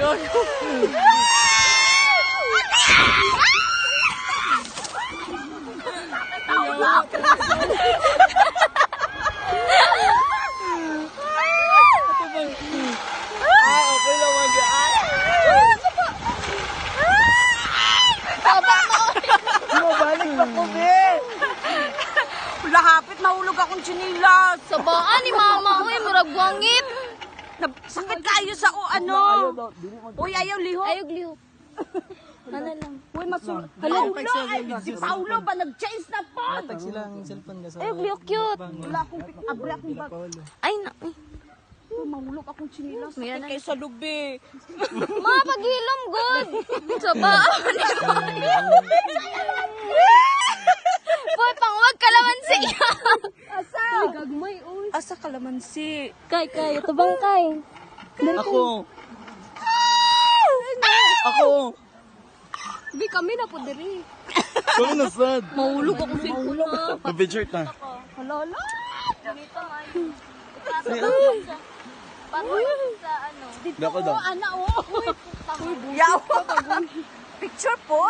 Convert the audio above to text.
Gago. Okay lang mag-aan. Bumabalik pa ko, be. Wala hapit, mahulog akong chinilas. Sabaan ni mama, uy, murag buwangit. Sakit kayo sa ano. Uy, ayaw liho. Ayog liho. Ano lang. Uy, Paulo, ay, si Paulo ba nag-change na po? Tag silang cellphone ka sa... Ayog liho, cute. Wala akong abre akong bag. Ay, na. Uy. Uy, mahulog akong chinilas. May Sakit ano? kayo sa lubi. Mga paghilom, good. Sabaan ni Boy, pangwag kalamansi. Asa? Uy, gagmay, uy. Asa kalamansi? Kay, tabang kay. Ako. Ako. Di kami na po diri. Kami na sad. Mahulog ako sa ikulo. Pa-picture ta. Halala. Dito ngayon. Ipapagawa sa... Pagawin sa ano. Dako daw. Ana, oh. Yaw. Picture po?